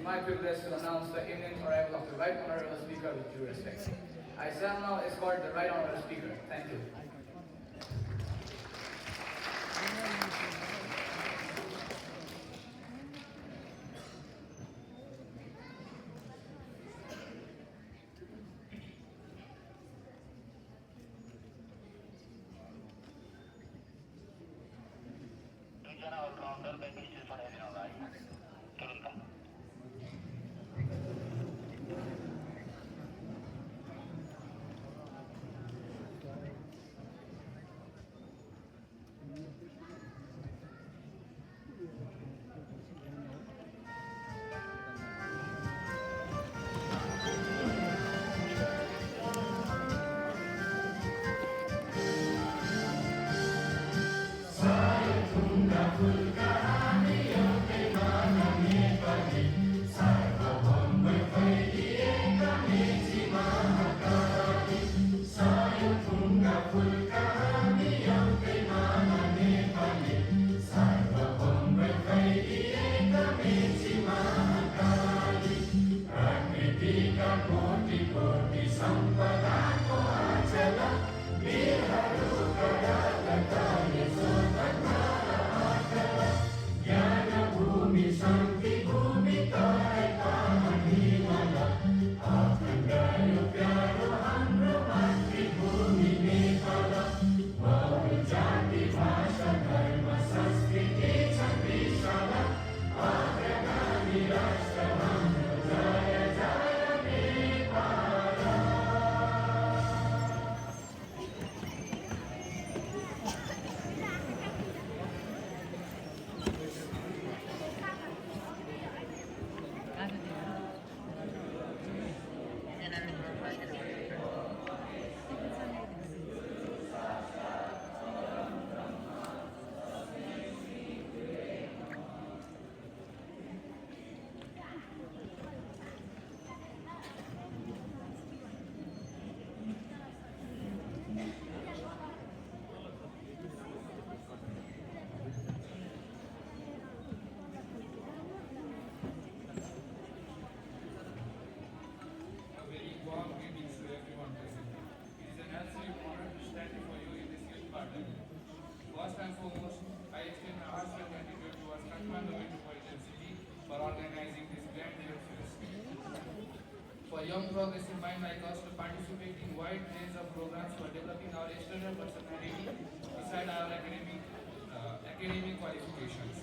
my privilege to announce the imminent arrival of the Right Honorable Speaker with due respect. I shall now escort the Right Honorable Speaker. Thank you. A very warm greetings to everyone present. It is an absolute honor to stand before you in this youth parliament. First and foremost, I extend my heartfelt gratitude towards Kathmandu Metropolitan City for organizing this grand youth fest. For young progressive mind like us to participate in wide range of programs for developing our external personality beside our academic qualifications.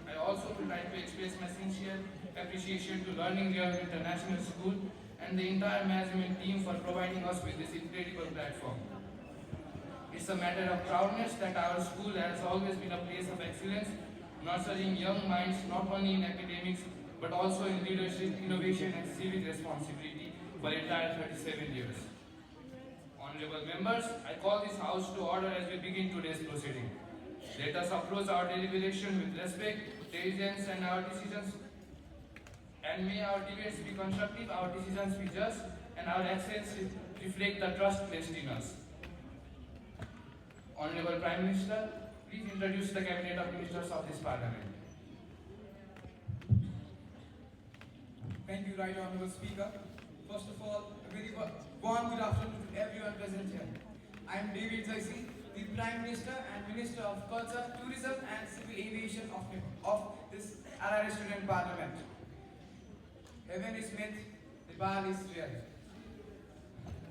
I also would like to express my sincere appreciation to Learning Realm International School and the entire management team for providing us with this incredible platform. It's a matter of proudness that our school has always been a place of excellence, nurturing young minds not only in academics but also in leadership, innovation and civic responsibility for entire 37 years. Honorable members, I call this house to order as we begin today's proceeding. Let us approach our deliberation with respect, diligence and our decisions, and may our debates be constructive, our decisions be just, and our actions reflect the trust placed in us. Honorable Prime Minister, please introduce the Cabinet of Ministers of this Parliament. Thank you, Right Honorable Speaker. First of all, a very warm good afternoon to everyone present here. I am David Zaisi, the Prime Minister and Minister of Culture, Tourism and Civil Aviation of this RRA Student Parliament. Heaven is myth, Nepal is real.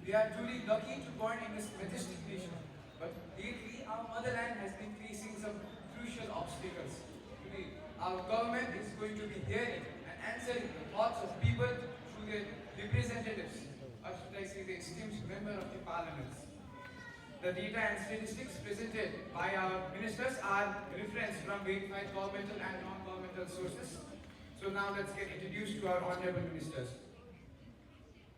We are truly lucky to born in this majestic nation, but lately our motherland has been facing some crucial obstacles. Today, our government is going to be hearing and answering the thoughts of people through their representatives, or should I say the esteemed member of the parliament. The data and statistics presented by our ministers are referenced from verified governmental and non-governmental sources. So now let's get introduced to our honorable ministers.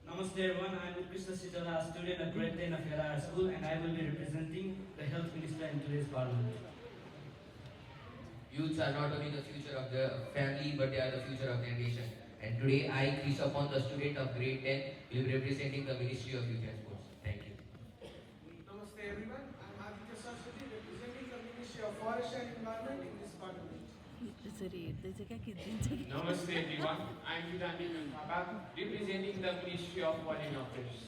Namaste everyone, I am Krishna Sitala, student at grade 10 of LR School, and I will be representing the Health Minister in today's Parliament. Youths are not only the future of the family, but they are the future of their nation. And today I, Krisapon, the student of grade 10, will be representing the Ministry of Youth and Sports. Thank you. Namaste everyone, I am Aditya Saraswati representing the Ministry of Forest and Environment in this parliament. कसरी हेर्दै चाहिँ क्या खिचिदिन्छ कि Namaste everyone. I am Vitamin Papa, representing the Ministry of Foreign Affairs.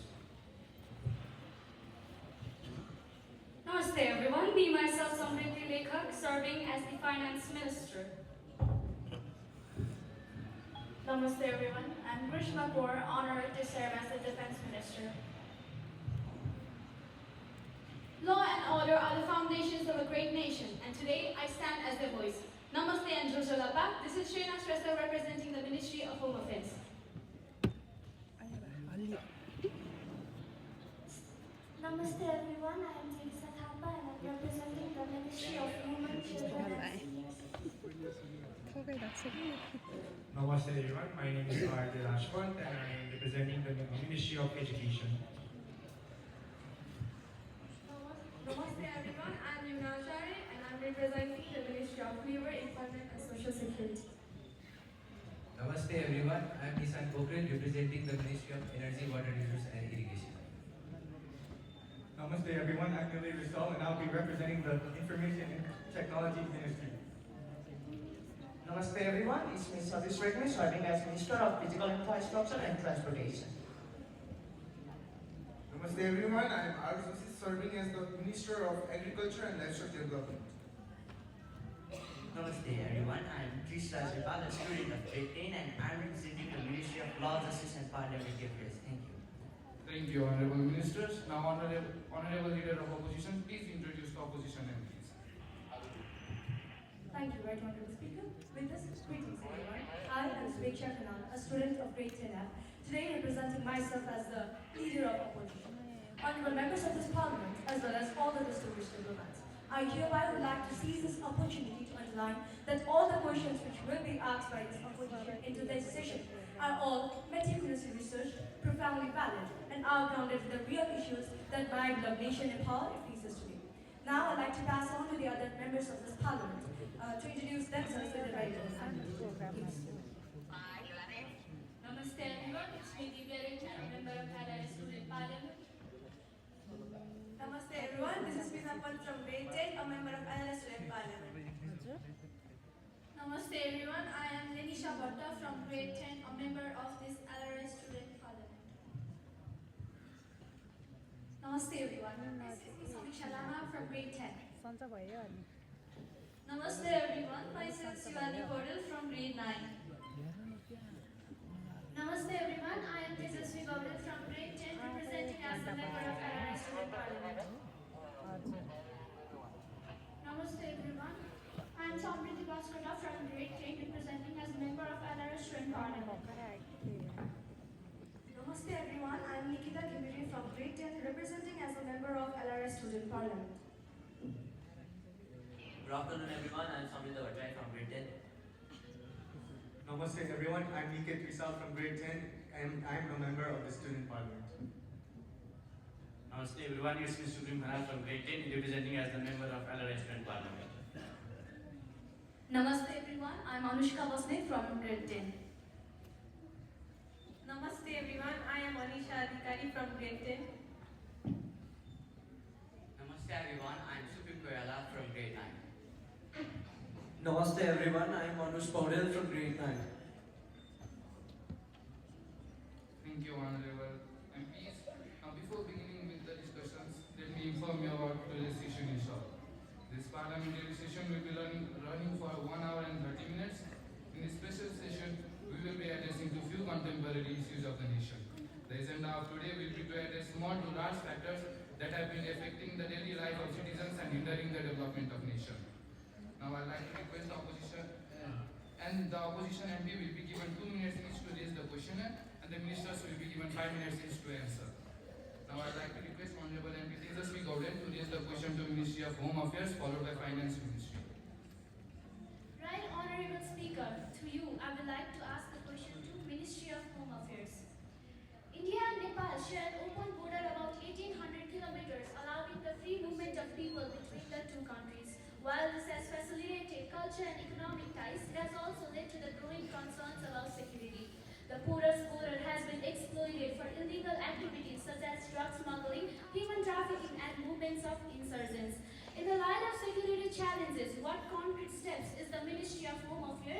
Namaste everyone, me myself Samriti Lekhak, serving as the Finance Minister. Namaste everyone, I'm Grishma Kaur, honored to serve as the Defense Minister. Law and order are the foundations of a great nation, and today I stand as their voice. Namaste and Jojalapa, this is Shrina Shrestha representing the Ministry of Home Affairs. हल्लियो Namaste everyone, I am Teresa Thapa and I am representing the Ministry of Women, Children and Seniors. फोकै राख्छ कि Namaste everyone, my name is R.J. Rashpant and I am representing the Ministry of Education. Namaste everyone, I am Yumna Acharya and I am representing the Ministry of Labor, Employment and Social Security. Namaste everyone, I am Nissan Pokhrel representing the Ministry of Energy, Water Resources and Irrigation. Namaste everyone, I am Nilay Rizal and I will be representing the Information and Technology Ministry. Namaste everyone, it's me Satish Reddy, serving as Minister of Physical Infrastructure and Transportation. Namaste everyone, I am RCC serving as the Minister of Agriculture and Livestock Development. Namaste everyone, I am Trish Rajapal, a student of grade 10 and I am representing the Ministry of Law, Justice and Parliamentary Affairs. Thank you. Thank you, Honorable Ministers. Now, Honorable Leader of Opposition, please introduce the opposition MPs. Thank you, Right Honorable Speaker. With this, greetings everyone. I am Sweksha Khanal, a student of grade 10F, today representing myself as the Leader of Opposition. Honorable members of this Parliament, as well as all the distinguished diplomats, I hereby would like to seize this opportunity to underline that all the questions which will be asked by this opposition in today's session are all meticulously researched, profoundly valid, and are grounded in the real issues that bind the nation Nepal faces today. Now I'd like to pass on to the other members of this Parliament to introduce themselves with the right hand. Namaste everyone, it's me Divya Rich, I'm a member of LRS Student Parliament. Namaste everyone, this is Pinapan from grade 10, a member of LRS Student Parliament. Namaste everyone, I am Lenisha Bhatta from grade 10, a member of this LRS Student Parliament. Namaste everyone, this is Samiksha Lama from grade 10. सन्चो भयो अनि Namaste everyone, myself Shivani Kodal from grade 9. Namaste everyone, I am Tejasvi Gaurav from grade 10 representing as the member of LRS Student Parliament. Namaste everyone, I am Samriti Bhaskara from grade 10 representing as a member of LRS Student Parliament. Namaste everyone, I am Nikita Kimiri from grade 10 representing as a member of LRS Student Parliament. Good afternoon everyone, I am Samrita Bhattarai from grade 10. Namaste everyone, I am Niket Rizal from grade 10 and I am a member of the Student Parliament. Namaste everyone, it's me Supreme Khanal from grade 10 representing as the member of LRS Student Parliament. Namaste everyone, I am Anushka Vasne from grade 10. Namaste everyone, I am Anisha Adhikari from grade 10. Namaste everyone, I am Supim Koyala from grade 9. Namaste everyone, I am Anush Paudel from grade 9. Thank you, Honorable MPs. Now, before beginning with the discussions, let me inform you about today's session in short. This parliamentary session will be running for 1 hour and 30 minutes. In this special session, we will be addressing to few contemporary issues of the nation. The agenda of today will be to address small to large factors that have been affecting the daily life of citizens and hindering the development of nation. Now I'd like to request the opposition and the opposition MP will be given 2 minutes each to raise the question and the ministers will be given 5 minutes each to answer. Now I'd like to request Honorable MP Tejasvi Gaurav to raise the question to Ministry of Home Affairs followed by Finance Ministry. Right Honorable Speaker, to you I would like to ask the question to Ministry of Home Affairs. India and Nepal share an open border about 1800 kilometers, allowing the free movement of people between the two countries. While this has facilitated culture and economic ties, it has also led to the growing concerns about security. The porous border has been exploited for illegal activities such as drug smuggling, human trafficking, and movements of insurgents. In the light of security challenges, what concrete steps is the Ministry of Home Affairs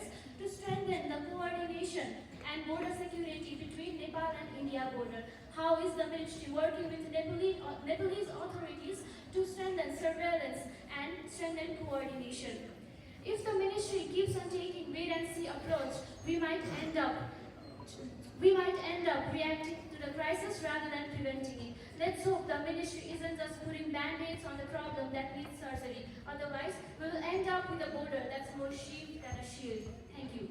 and border security between Nepal and India border. How is the ministry working with Nepalese authorities to strengthen surveillance and strengthen coordination? If the ministry keeps on taking wait-and-see approach, we might end up reacting to the crisis rather than preventing it. Let's hope the ministry isn't just putting band-aids on the problem that needs surgery. Otherwise, we will end up with a border that's more sheep than a shield. Thank you.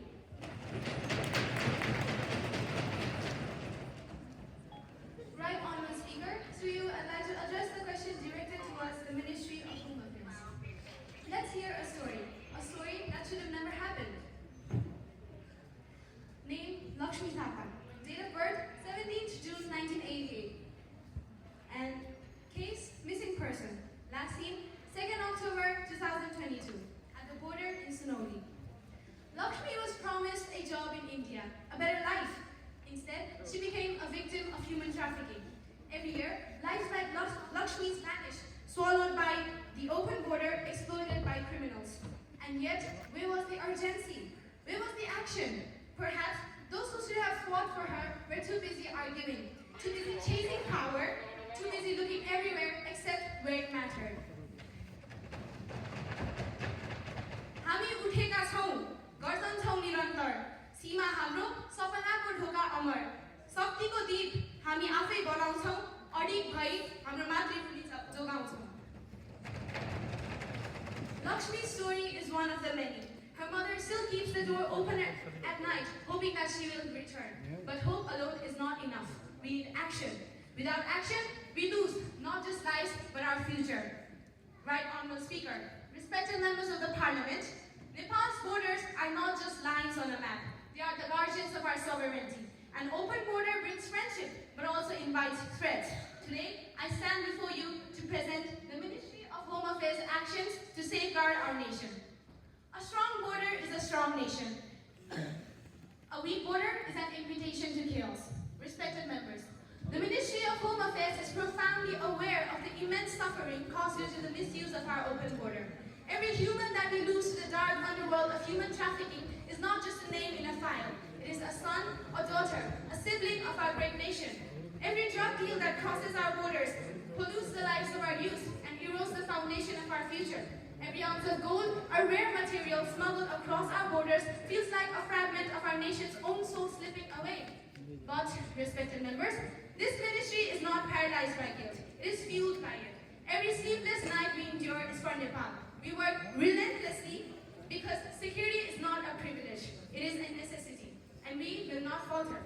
Right Honourable Speaker, to you, I'd like to address the question directed towards the Ministry of Home Affairs. Let's hear a story that should have never happened. Name, Lakshmi Thapa. Date of birth, 17th June 1988. And case, missing person. Last seen, 2nd October 2022, at the border in Sunoli. Lakshmi was promised a job in India, a better life. Instead, she became a victim of human trafficking. Every year, lives like Lakshmi's vanish, swallowed by the open border, exploited by criminals. And yet, where was the urgency? Where was the action? Perhaps those who should have fought for her were too busy arguing, too busy chasing power, too busy looking everywhere except where it mattered. हामी उठेका छौं, गर्दछौं निरन्तर, सीमा हाम्रो सपनाको ढोका अमर, शक्तिको दीप हामी आफै बनाउँछौं, अडिग भई हाम्रो मातृभूमि जोगाउँछौं. Lakshmi's story is one of the many. Her mother still keeps the door open at night, hoping that she will return. But hope alone is not enough. We need action. Without action, we lose not just lives, but our future. Right Honourable Speaker, respected members of the Parliament, Nepal's borders are not just lines on a map. They are the guardians of our sovereignty. An open border brings friendship, but also invites threats. Today, I stand before you to present the Ministry of Home Affairs actions to safeguard our nation. A strong border is a strong nation. A weak border is an invitation to chaos. Respected members, the Ministry of Home Affairs is profoundly aware of the immense suffering caused due to the misuse of our open border. Every human that we lose to the dark underworld of human trafficking is not just a name in a file. It is a son or daughter, a sibling of our great nation. Every drug deal that crosses our borders pollutes the lives of our youth and erodes the foundation of our future. Every ounce of gold or rare material smuggled across our borders feels like a fragment of our nation's own soul slipping away. But, respected members, this ministry is not paralyzed by guilt. It is fueled by it. Every sleepless night we endure is for Nepal. We work relentlessly because security is not a privilege. It is a necessity. And we will not falter.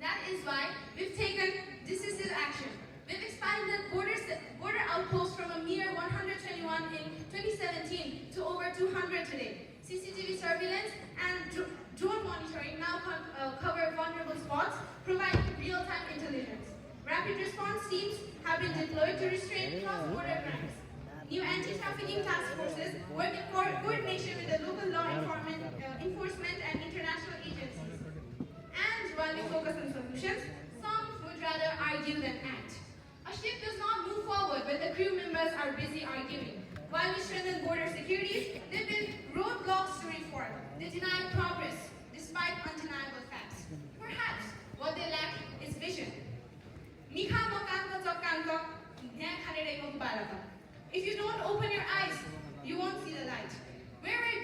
That is why we've taken decisive action. We've expanded border outposts from a mere 121 in 2017 to over 200 today. CCTV surveillance and drone monitoring now cover vulnerable spots, providing real-time intelligence. Rapid response teams have been deployed to restrain cross-border crimes. New anti-trafficking task forces work in coordination with the local law enforcement and international agencies. And while we focus on solutions, some would rather argue than act. A ship does not move forward when the crew members are busy arguing. While we strengthen border security, they